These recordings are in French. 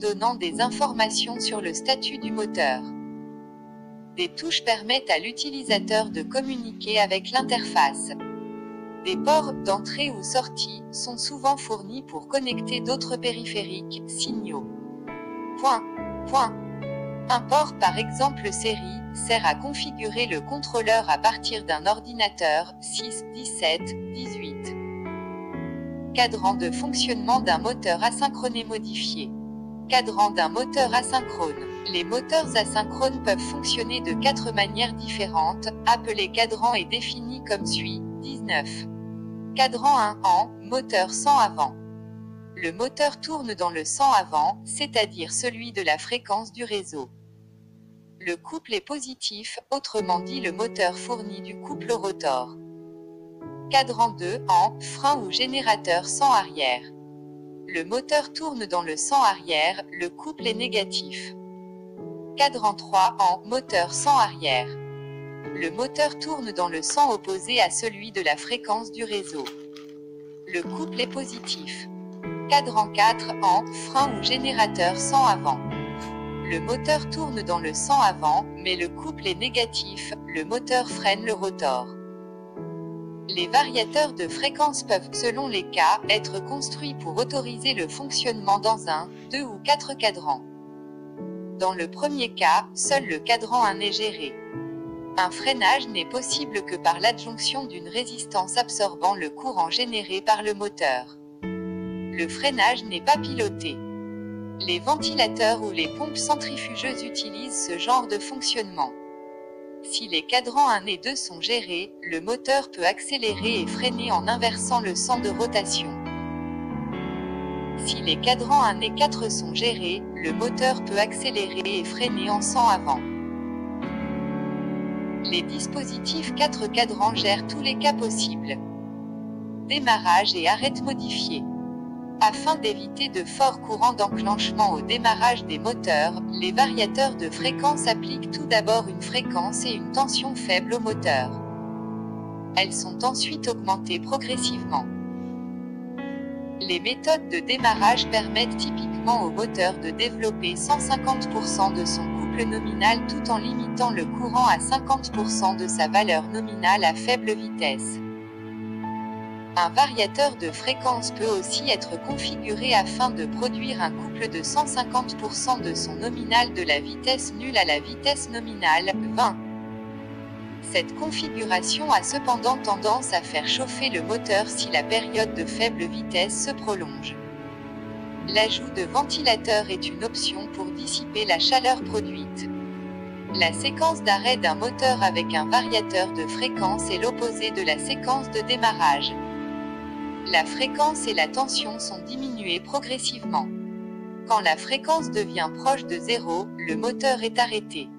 donnant des informations sur le statut du moteur. Des touches permettent à l'utilisateur de communiquer avec l'interface. Des ports d'entrée ou sortie sont souvent fournis pour connecter d'autres périphériques, signaux. Un port, par exemple série, sert à configurer le contrôleur à partir d'un ordinateur 6, 17, 18. Cadran de fonctionnement d'un moteur asynchrone et modifié. Cadran d'un moteur asynchrone. Les moteurs asynchrones peuvent fonctionner de 4 manières différentes, appelé cadran est défini comme suit, 19. Cadran 1 en, moteur sans avant. Le moteur tourne dans le sans avant, c'est-à-dire celui de la fréquence du réseau. Le couple est positif, autrement dit le moteur fournit du couple rotor. Cadran 2 en, frein ou générateur sans arrière. Le moteur tourne dans le sans arrière, le couple est négatif. Cadran 3 en, moteur sans arrière. Le moteur tourne dans le sans opposé à celui de la fréquence du réseau. Le couple est positif. Cadran 4 en, frein ou générateur sans avant. Le moteur tourne dans le sans avant, mais le couple est négatif, le moteur freine le rotor. Les variateurs de fréquence peuvent, selon les cas, être construits pour autoriser le fonctionnement dans 1, 2 ou 4 cadrans. Dans le premier cas, seul le cadran 1 est géré. Un freinage n'est possible que par l'adjonction d'une résistance absorbant le courant généré par le moteur. Le freinage n'est pas piloté. Les ventilateurs ou les pompes centrifugeuses utilisent ce genre de fonctionnement. Si les cadrans 1 et 2 sont gérés, le moteur peut accélérer et freiner en inversant le sens de rotation. Si les cadrans 1 et 4 sont gérés, le moteur peut accélérer et freiner en sens avant. Les dispositifs 4 cadrans gèrent tous les cas possibles. Démarrage et arrête modifié. Afin d'éviter de forts courants d'enclenchement au démarrage des moteurs, les variateurs de fréquence appliquent tout d'abord une fréquence et une tension faible au moteur. Elles sont ensuite augmentées progressivement. Les méthodes de démarrage permettent typiquement au moteur de développer 150% de son couple nominal tout en limitant le courant à 50% de sa valeur nominale à faible vitesse. Un variateur de fréquence peut aussi être configuré afin de produire un couple de 150% de son nominal de la vitesse nulle à la vitesse nominale, 20. Cette configuration a cependant tendance à faire chauffer le moteur si la période de faible vitesse se prolonge. L'ajout de ventilateur est une option pour dissiper la chaleur produite. La séquence d'arrêt d'un moteur avec un variateur de fréquence est l'opposé de la séquence de démarrage. La fréquence et la tension sont diminuées progressivement. Quand la fréquence devient proche de 0, le moteur est arrêté.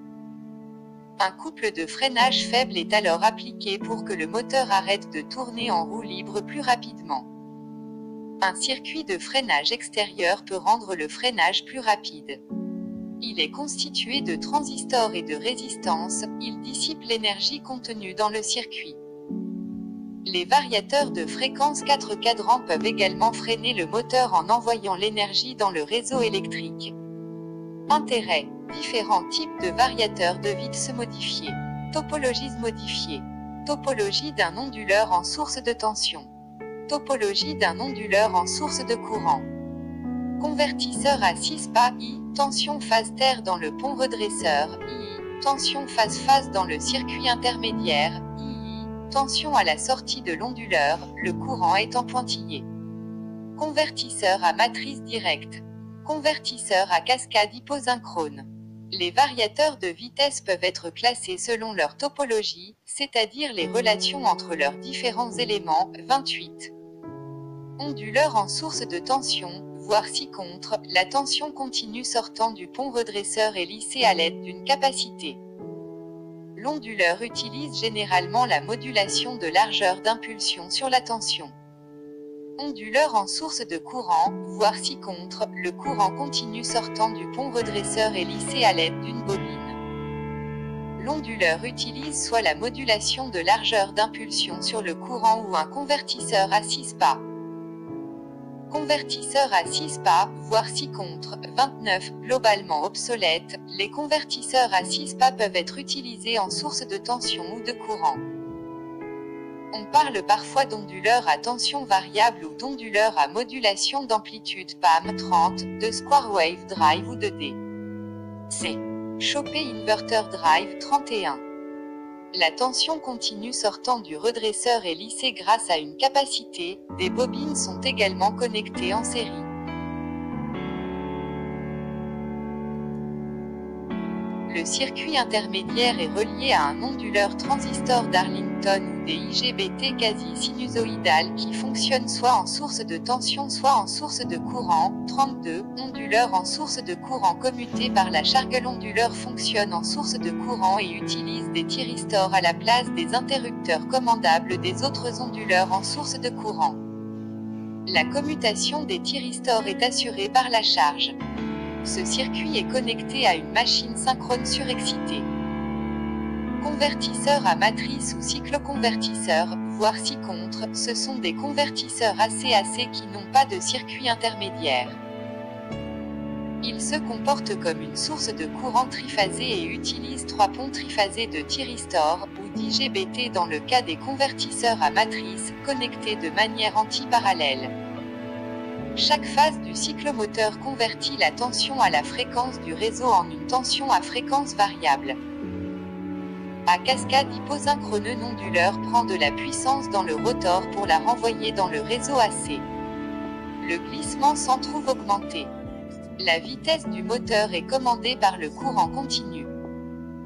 Un couple de freinage faible est alors appliqué pour que le moteur arrête de tourner en roue libre plus rapidement. Un circuit de freinage extérieur peut rendre le freinage plus rapide. Il est constitué de transistors et de résistances, il dissipe l'énergie contenue dans le circuit. Les variateurs de fréquence 4 cadrans peuvent également freiner le moteur en envoyant l'énergie dans le réseau électrique. Intérêt. Différents types de variateurs de Vitz modifiés. Topologies modifiées. Topologie d'un onduleur en source de tension. Topologie d'un onduleur en source de courant. Convertisseur à 6 pas I, tension phase terre dans le pont redresseur, II, tension phase dans le circuit intermédiaire, II, tension à la sortie de l'onduleur, le courant étant pointillé. Convertisseur à matrice directe. Convertisseur à cascade hyposynchrone. Les variateurs de vitesse peuvent être classés selon leur topologie, c'est-à-dire les relations entre leurs différents éléments, 28. Onduleur en source de tension, voire ci-contre, la tension continue sortant du pont redresseur est lissée à l'aide d'une capacité. L'onduleur utilise généralement la modulation de largeur d'impulsion sur la tension. Onduleur en source de courant, voire ci-contre, le courant continu sortant du pont redresseur est lissé à l'aide d'une bobine. L'onduleur utilise soit la modulation de largeur d'impulsion sur le courant ou un convertisseur à 6 pas. Convertisseurs à 6 pas, voire 6 contre, 29, globalement obsolètes, les convertisseurs à 6 pas peuvent être utilisés en source de tension ou de courant. On parle parfois d'onduleurs à tension variable ou d'onduleurs à modulation d'amplitude PAM 30, de Square Wave Drive ou de DC. Chopper Inverter Drive 31. La tension continue sortant du redresseur est lissée grâce à une capacité, des bobines sont également connectées en série. Le circuit intermédiaire est relié à un onduleur transistor d'Arlington ou des IGBT quasi-sinusoïdales qui fonctionnent soit en source de tension soit en source de courant. 32. Onduleur en source de courant commuté par la charge. L'onduleur fonctionne en source de courant et utilise des thyristors à la place des interrupteurs commandables des autres onduleurs en source de courant. La commutation des thyristors est assurée par la charge. Ce circuit est connecté à une machine synchrone surexcitée. Convertisseurs à matrice ou cycloconvertisseurs, voire 6 contre, ce sont des convertisseurs AC-AC qui n'ont pas de circuit intermédiaire. Ils se comportent comme une source de courant triphasé et utilisent 3 ponts triphasés de thyristors, ou d'IGBT dans le cas des convertisseurs à matrice, connectés de manière antiparallèle. Chaque phase du cyclomoteur convertit la tension à la fréquence du réseau en une tension à fréquence variable. À cascade hyposynchrone, onduleur prend de la puissance dans le rotor pour la renvoyer dans le réseau AC. Le glissement s'en trouve augmenté. La vitesse du moteur est commandée par le courant continu.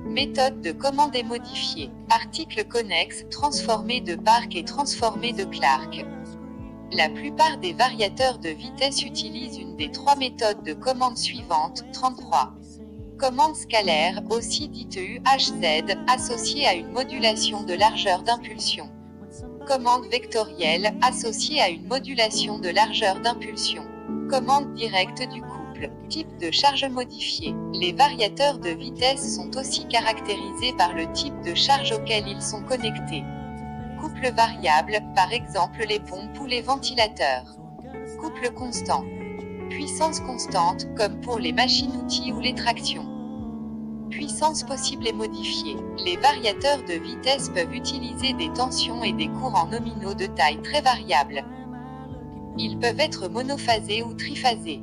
Méthode de commande est modifiée. Article connexe, transformé de Park et transformé de Clark. La plupart des variateurs de vitesse utilisent une des 3 méthodes de commande suivantes. 33. Commande scalaire, aussi dite UHZ, associée à une modulation de largeur d'impulsion. Commande vectorielle, associée à une modulation de largeur d'impulsion. Commande directe du couple. Type de charge modifié. Les variateurs de vitesse sont aussi caractérisés par le type de charge auquel ils sont connectés. Couple variable, par exemple les pompes ou les ventilateurs. Couple constant. Puissance constante, comme pour les machines-outils ou les tractions. Puissance possible et modifiée. Les variateurs de vitesse peuvent utiliser des tensions et des courants nominaux de taille très variable. Ils peuvent être monophasés ou triphasés.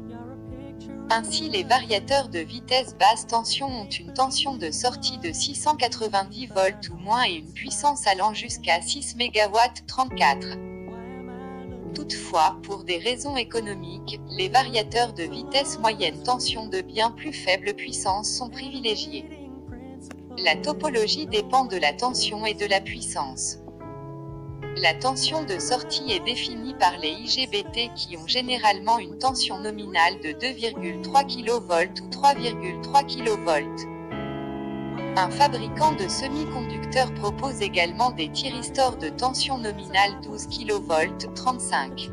Ainsi, les variateurs de vitesse basse tension ont une tension de sortie de 690 volts ou moins et une puissance allant jusqu'à 6 MW 34. Toutefois, pour des raisons économiques, les variateurs de vitesse moyenne tension de bien plus faible puissance sont privilégiés. La topologie dépend de la tension et de la puissance. La tension de sortie est définie par les IGBT qui ont généralement une tension nominale de 2,3 kV ou 3,3 kV. Un fabricant de semi-conducteurs propose également des thyristors de tension nominale 12 kV 35.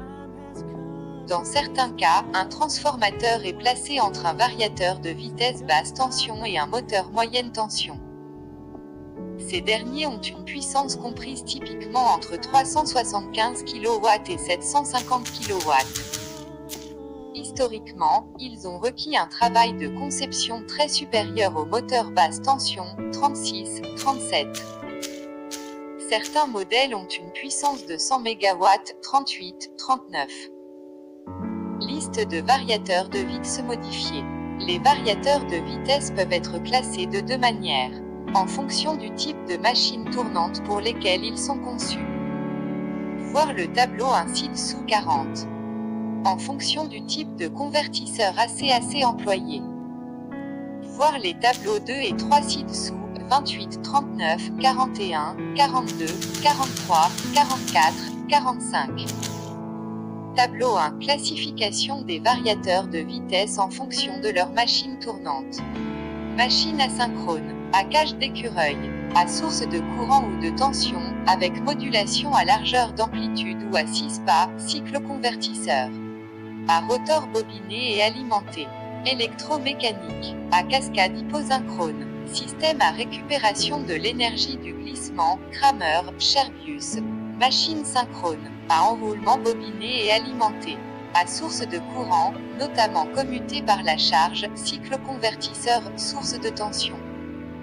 Dans certains cas, un transformateur est placé entre un variateur de vitesse basse tension et un moteur moyenne tension. Ces derniers ont une puissance comprise typiquement entre 375 kW et 750 kW. Historiquement, ils ont requis un travail de conception très supérieur aux moteurs basse tension, 36, 37. Certains modèles ont une puissance de 100 MW, 38, 39. Liste de variateurs de vitesse modifiés. Les variateurs de vitesse peuvent être classés de 2 manières. En fonction du type de machine tournante pour lesquelles ils sont conçus. Voir le tableau ainsi dessous 40. En fonction du type de convertisseur AC-AC employé. Voir les tableaux 2 et 3 ci-dessous, 28, 39, 41, 42, 43, 44, 45. Tableau 1. Classification des variateurs de vitesse en fonction de leur machine tournante. Machine asynchrone. À cage d'écureuil, à source de courant ou de tension, avec modulation à largeur d'amplitude ou à 6 pas, cycloconvertisseur. À rotor bobiné et alimenté. Électromécanique. À cascade hyposynchrone. Système à récupération de l'énergie du glissement, Kramer, Scherbius. Machine synchrone. À enroulement bobiné et alimenté. à source de courant, notamment commuté par la charge, cycloconvertisseur, source de tension.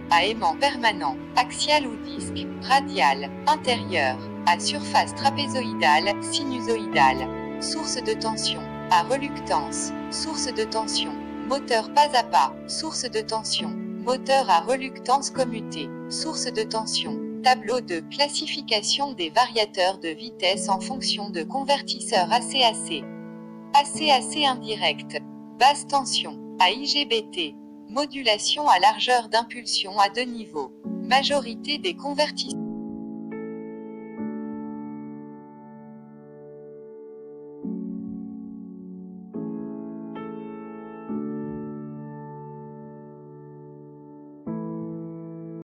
À aimant permanent, axial ou disque, radial, intérieur, à surface trapézoïdale, sinusoïdale, source de tension. À reluctance, source de tension. Moteur pas à pas, source de tension. Moteur à reluctance commutée, source de tension. Tableau de classification des variateurs de vitesse en fonction de convertisseurs AC-AC. AC-AC indirect. Basse tension. À IGBT. Modulation à largeur d'impulsion à deux niveaux. Majorité des convertisseurs.